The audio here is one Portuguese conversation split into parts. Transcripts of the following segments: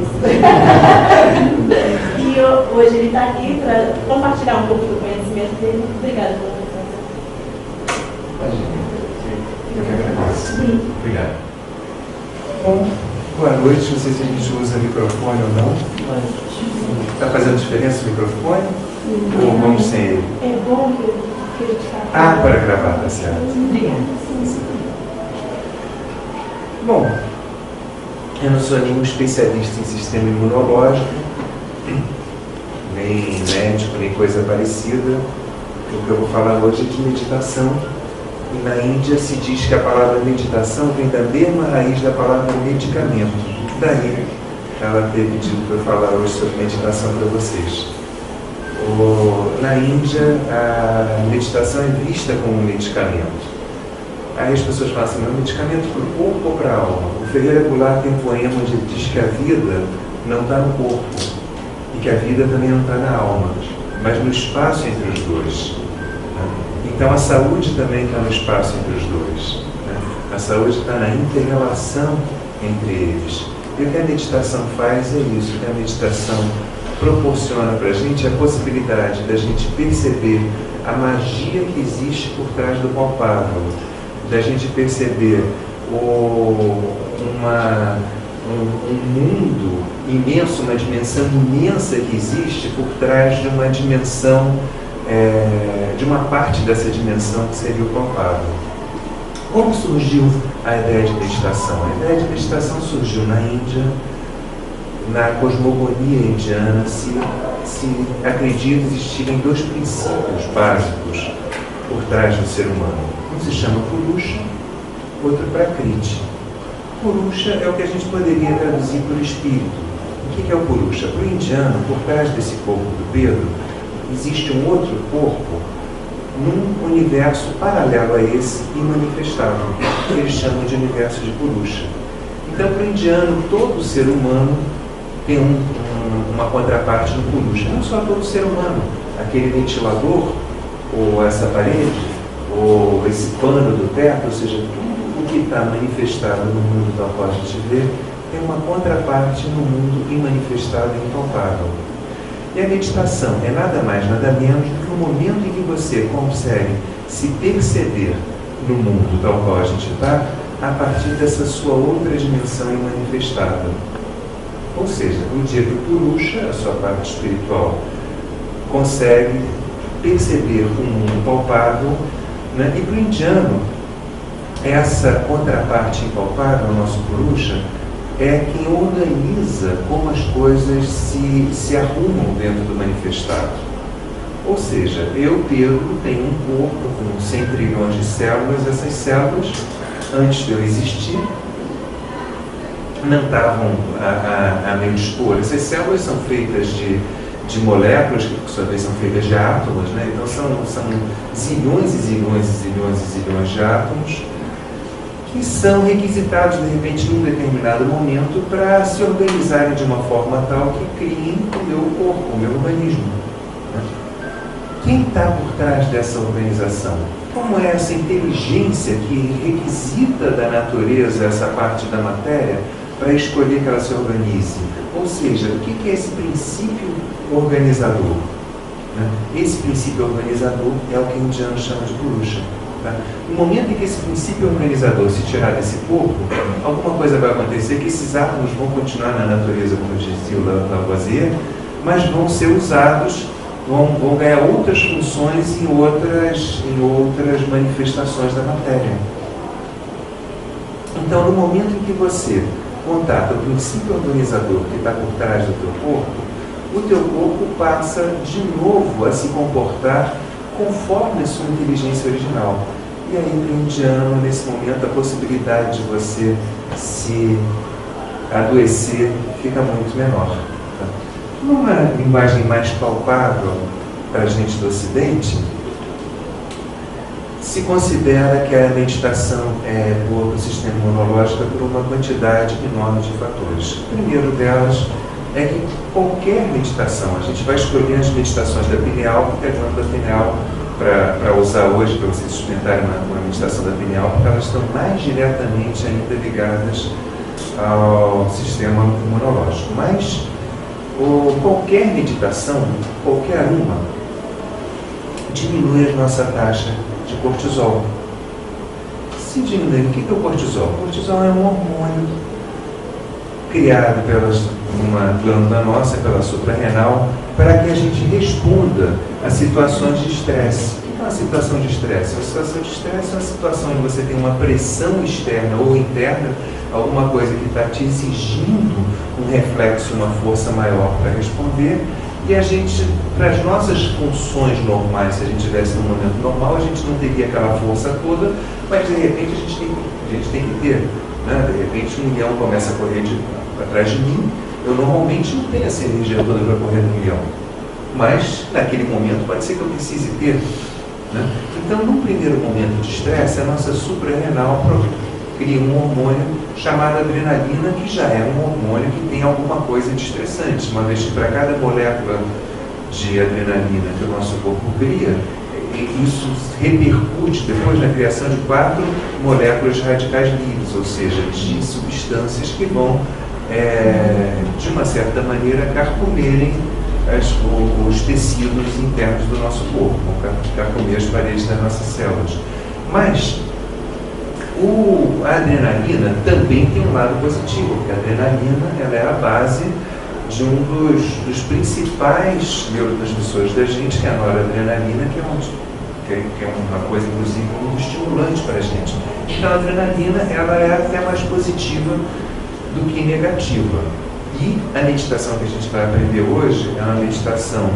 isso. E hoje ele está aqui para compartilhar um pouco do conhecimento dele. Obrigada pela presença. Imagina. Eu que agradeço. Obrigado. Bom, boa noite. Não sei se a gente usa microfone ou não. Está fazendo diferença o microfone? Ou vamos sem ele? É bom que ele está. Ah, para gravar, tá certo. Obrigada. Bom, eu não sou nenhum especialista em sistema imunológico, nem médico, nem coisa parecida. O que eu vou falar hoje é de meditação. E na Índia se diz que a palavra meditação vem da mesma raiz da palavra medicamento. Daí ela ter pedido para eu falar hoje sobre meditação para vocês. Na Índia, a meditação é vista como um medicamento. Aí as pessoas falam assim, é um medicamento para o corpo ou para a alma? O Ferreira Goulart tem um poema onde ele diz que a vida não está no corpo e que a vida também não está na alma, mas no espaço entre os dois. Então a saúde também está no espaço entre os dois. A saúde está na inter-relação entre eles. E o que a meditação faz é isso, o que a meditação proporciona para a gente é a possibilidade da gente perceber a magia que existe por trás do palpável, da gente perceber um mundo imenso, uma dimensão imensa que existe por trás de uma dimensão, de uma parte dessa dimensão que seria o palpável. Como surgiu a ideia de meditação? A ideia de meditação surgiu na Índia. Na cosmogonia indiana se acredita existirem dois princípios básicos por trás do ser humano. Um se chama Purusha, outro Prakriti. Purusha é o que a gente poderia traduzir por espírito. O que é o Purusha? Para o indiano, por trás desse corpo do Pedro, existe um outro corpo num universo paralelo a esse e manifestável, que eles chamam de universo de Purusha. Então, para o indiano, todo ser humano tem uma contraparte no Purusha. Não só todo ser humano, aquele ventilador, ou essa parede, ou esse pano do teto, ou seja, tudo o que está manifestado no mundo da qual a gente vê, tem uma contraparte no mundo imanifestado e impalpável. E a meditação é nada mais, nada menos do que o momento em que você consegue se perceber no mundo tal qual a gente está, a partir dessa sua outra dimensão imanifestada. Ou seja, o dia que o Purusha, a sua parte espiritual, consegue perceber o mundo palpável, né? E para o indiano, essa contraparte impalpável, o nosso Purusha, é quem organiza como as coisas se arrumam dentro do manifestado. Ou seja, eu, Pedro, tenho um corpo com 100 trilhões de células. Essas células, antes de eu existir, não estavam a meu dispor. Essas células são feitas de moléculas, que por sua vez são feitas de átomos, né? Então são zilhões e zilhões e zilhões e zilhões de átomos que são requisitados, de repente, num determinado momento, para se organizarem de uma forma tal que criem o meu corpo, o meu organismo. Né? Quem está por trás dessa organização? Como é essa inteligência que requisita da natureza essa parte da matéria para escolher que ela se organize? Ou seja, o que é esse princípio organizador? Né? Esse princípio organizador é o que o indiano chama de Purusha. Tá? No momento em que esse princípio organizador se tirar desse corpo, alguma coisa vai acontecer que esses átomos vão continuar na natureza, como dizia o Lavoisier, mas vão ser usados, vão ganhar outras funções em outras manifestações da matéria. Então, no momento em que você contata o princípio organizador que está por trás do teu corpo, o teu corpo passa de novo a se comportar conforme a sua inteligência original. E aí, para o indiano, nesse momento, a possibilidade de você se adoecer fica muito menor. Tá? Numa linguagem mais palpável para a gente do Ocidente, se considera que a meditação é boa para o sistema imunológico por uma quantidade enorme de fatores. O primeiro delas é que qualquer meditação, a gente vai escolher as meditações da pineal, porque a glândula pineal, para usar hoje, para vocês experimentarem uma meditação da pineal, porque elas estão mais diretamente ainda ligadas ao sistema imunológico. Mas qualquer meditação, qualquer uma, diminui a nossa taxa de cortisol. Se diminuir, o que é o cortisol? O cortisol é um hormônio criado pela uma glândula nossa, pela suprarrenal, para que a gente responda a situações de estresse. O que é uma situação de estresse? Uma situação de estresse é uma situação em que você tem uma pressão externa ou interna, alguma coisa que está te exigindo um reflexo, uma força maior para responder, e a gente, para as nossas funções normais, se a gente estivesse num momento normal, a gente não teria aquela força toda, mas de repente a gente tem que ter. Né? De repente um leão começa a correr atrás de mim, eu normalmente não tenho essa energia toda para correr no leão, mas naquele momento pode ser que eu precise ter. Né? Então, num primeiro momento de estresse, a nossa suprarrenal cria um hormônio chamado adrenalina, que já é um hormônio que tem alguma coisa de estressante, uma vez que para cada molécula de adrenalina que o nosso corpo cria, isso repercute depois na criação de 4 moléculas radicais livres, ou seja, de substâncias que vão, de uma certa maneira, carcomerem os tecidos internos do nosso corpo, carcomer as paredes das nossas células. Mas a adrenalina também tem um lado positivo, porque a adrenalina ela é a base de um dos principais neurotransmissores da gente, que é a noradrenalina, que é uma coisa, inclusive, muito estimulante para a gente. Então, a adrenalina ela é até mais positiva do que negativa. E a meditação que a gente vai aprender hoje é uma meditação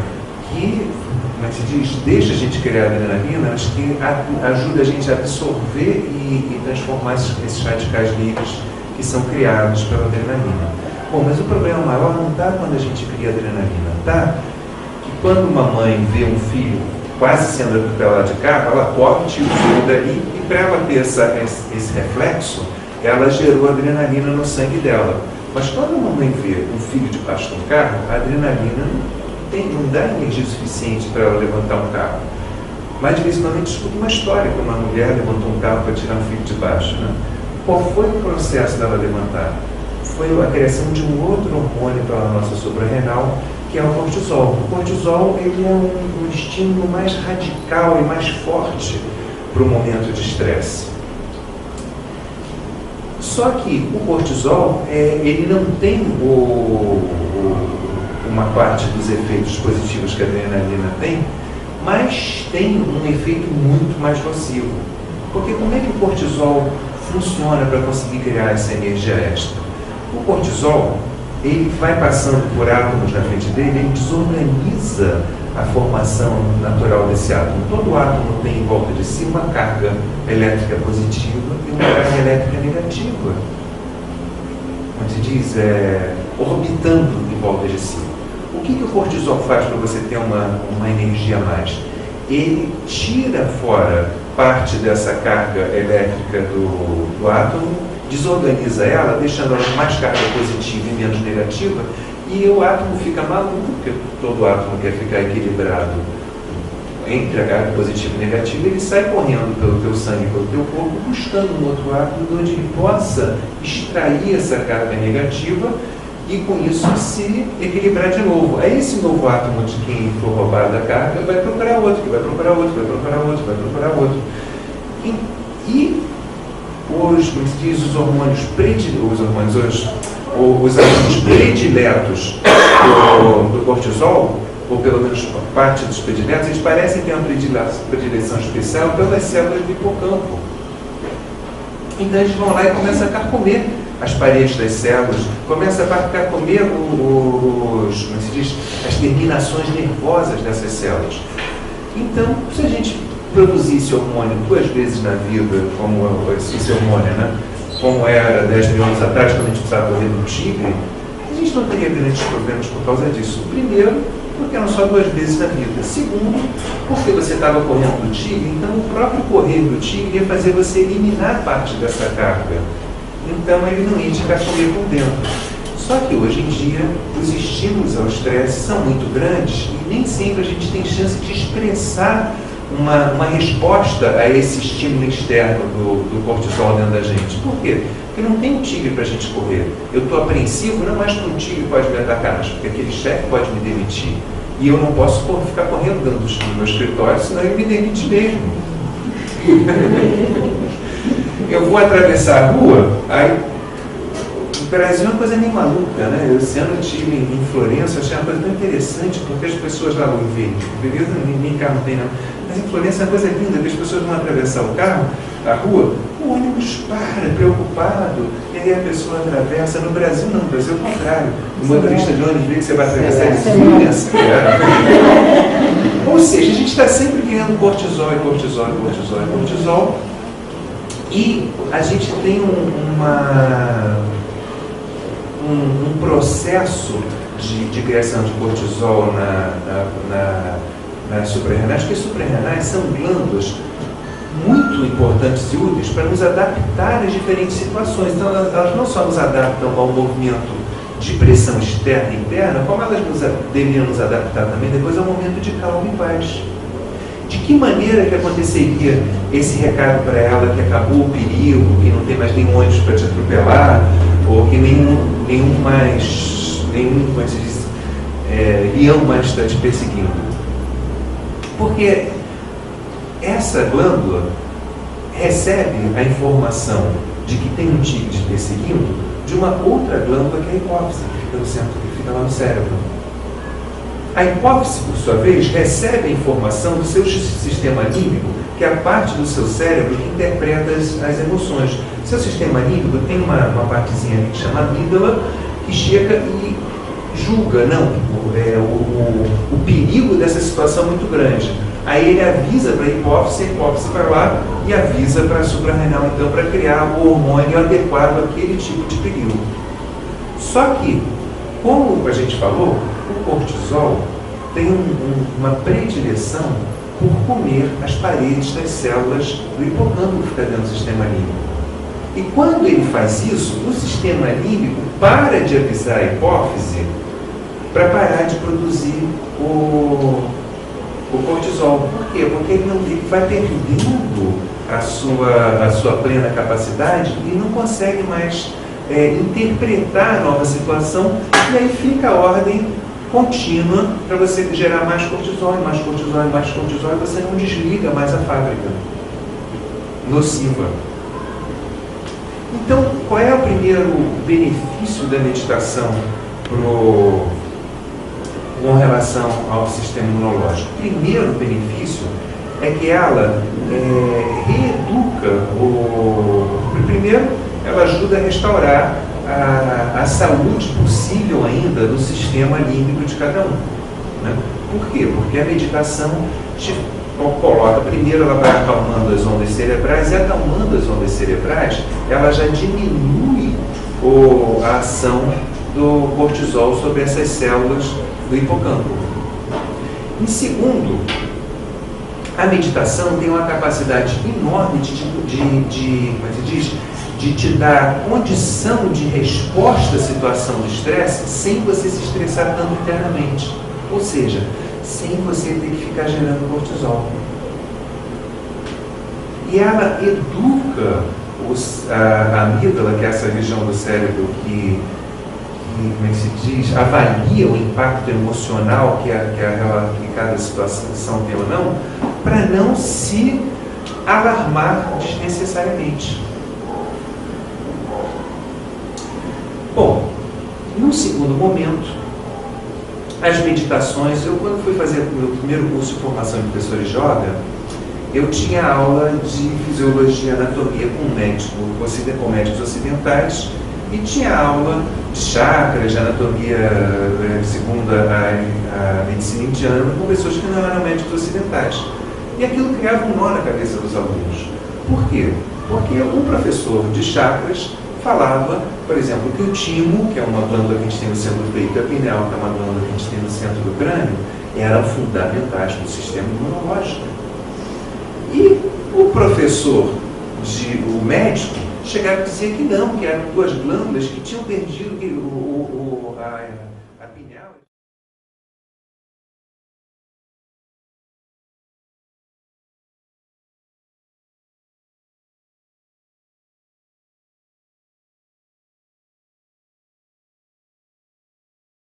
que, como é que se diz, deixa a gente criar adrenalina, mas que ajuda a gente a absorver e transformar esses radicais livres que são criados pela adrenalina. Bom, mas o problema maior não está quando a gente cria adrenalina, tá? Que quando uma mãe vê um filho quase sendo atropelado de carro, ela corre, tira o filho dali, e para ela ter esse reflexo, ela gerou adrenalina no sangue dela. Mas quando uma mãe vê um filho debaixo de um carro, a adrenalina não dá energia suficiente para ela levantar um carro. Mas de vez em quando a gente escuta uma história que uma mulher levantou um carro para tirar um filho de baixo. Né? Qual foi o processo dela levantar? Foi a criação de um outro hormônio pela nossa suprarrenal, que é o cortisol. O cortisol ele é um estímulo mais radical e mais forte para o momento de estresse. Só que o cortisol, ele não tem uma parte dos efeitos positivos que a adrenalina tem, mas tem um efeito muito mais nocivo. Porque como é que o cortisol funciona para conseguir criar essa energia extra? O cortisol, ele vai passando por átomos na frente dele, ele desorganiza a formação natural desse átomo. Todo átomo tem em volta de si uma carga elétrica positiva e uma carga elétrica negativa. Como se diz, orbitando em volta de si. O que o cortisol faz para você ter uma energia a mais? Ele tira fora parte dessa carga elétrica do átomo, desorganiza ela, deixando ela com mais carga positiva e menos negativa, e o átomo fica maluco, porque todo átomo quer ficar equilibrado entre a carga positiva e negativa, ele sai correndo pelo teu sangue, pelo teu corpo, buscando um outro átomo onde ele possa extrair essa carga negativa e com isso se equilibrar de novo. Aí esse novo átomo de quem for roubado a carga vai procurar outro, que vai procurar outro, vai procurar outro, vai procurar outro. E os hormônios prediletos do cortisol, ou pelo menos parte dos prediletos, eles parecem ter uma predileção especial pelas células do hipocampo. Então eles vão lá e começam a carcomer as paredes das células, começam a carcomer as terminações nervosas dessas células. Então, se a gente produzisse hormônio 2 vezes na vida, como esse hormônio, né? Como era 10 mil anos atrás, quando a gente precisava correr no tigre, a gente não teria grandes problemas por causa disso. Primeiro, porque eram só 2 vezes na vida. Segundo, porque você estava correndo do tigre, então o próprio correr do tigre ia fazer você eliminar parte dessa carga. Então ele não ia te carcomer por dentro. Só que hoje em dia os estímulos ao estresse são muito grandes e nem sempre a gente tem chance de expressar uma resposta a esse estímulo externo do cortisol dentro da gente. Por quê? Porque Porque não tem um tigre para a gente correr. Eu estou apreensivo, não mais que um tigre pode me atacar, mas porque aquele chefe pode me demitir. E eu não posso ficar correndo dentro do meu escritório, senão ele me demite mesmo. Eu vou atravessar a rua, aí o Brasil é uma coisa meio maluca, né? Esse ano eu estive em Florença, achei uma coisa tão interessante, porque as pessoas lá no Veneza, nem carro tem não, mas em Florença é uma coisa linda, que as pessoas vão atravessar o carro, a rua, o ônibus para, preocupado, e aí a pessoa atravessa. No Brasil não, no Brasil é o contrário. O motorista de ônibus vê que você vai atravessar e diz, ou seja, a gente está sempre criando cortisol, e a gente tem um processo de criação de cortisol nas suprarrenais, porque as suprarrenais são glândulas muito importantes e úteis para nos adaptar às diferentes situações. Então, elas não só nos adaptam ao movimento de pressão externa e interna, como elas deveriam nos adaptar também depois ao momento de calma e paz. De que maneira que aconteceria esse recado para ela que acabou o perigo, que não tem mais nenhum ônibus para te atropelar, ou que nenhum como se diz, leão mais está te perseguindo? Porque essa glândula recebe a informação de que tem um tigre te perseguindo de uma outra glândula, que é a hipófise, que fica no centro, que fica lá no cérebro. A hipófise, por sua vez, recebe a informação do seu sistema límbico, que é a parte do seu cérebro que interpreta as emoções. Seu sistema límbico tem uma partezinha ali que chama amígdala, que chega e julga, não, o perigo dessa situação é muito grande. Aí ele avisa para a hipófise vai lá e avisa para a suprarrenal, então, para criar o hormônio adequado àquele tipo de perigo. Só que, como a gente falou, o cortisol tem uma predileção por comer as paredes das células do hipocampo que fica dentro do sistema límbico. E quando ele faz isso, o sistema límbico para de avisar a hipófise para parar de produzir o cortisol. Por quê? Porque ele vai perdendo a sua plena capacidade e não consegue mais interpretar a nova situação, e aí fica a ordem contínua para você gerar mais cortisol, e você não desliga mais a fábrica nociva. Então, qual é o primeiro benefício da meditação com relação ao sistema imunológico? O primeiro benefício é que ela reeduca primeiro, ela ajuda a restaurar a saúde possível ainda do sistema límbico de cada um. Né? Por quê? Porque a meditação te coloca, primeiro ela vai acalmando as ondas cerebrais, e acalmando as ondas cerebrais, ela já diminui a ação do cortisol sobre essas células do hipocampo. Em segundo, a meditação tem uma capacidade enorme de te dar condição de resposta à situação de estresse sem você se estressar tanto internamente. Ou seja, sem você ter que ficar gerando cortisol. E ela educa a amígdala, que é essa região do cérebro que como é que se diz, avalia o impacto emocional que cada situação tem ou não, para não se alarmar desnecessariamente. Bom, num segundo momento, as meditações, quando fui fazer o meu primeiro curso de formação de professor de yoga, eu tinha aula de fisiologia e anatomia com médicos ocidentais, e tinha aula de chakras, de anatomia segundo a medicina indiana, com pessoas que não eram médicos ocidentais. E aquilo criava um nó na cabeça dos alunos. Por quê? Porque o professor de chakras falava, por exemplo, que o timo, que é uma glândula que a gente tem no centro do peito, e a pineal, que é uma glândula que a gente tem no centro do crânio, eram fundamentais para o sistema imunológico. E o professor, o médico, chegava a dizer que não, que eram duas glândulas que tinham perdido a pineal.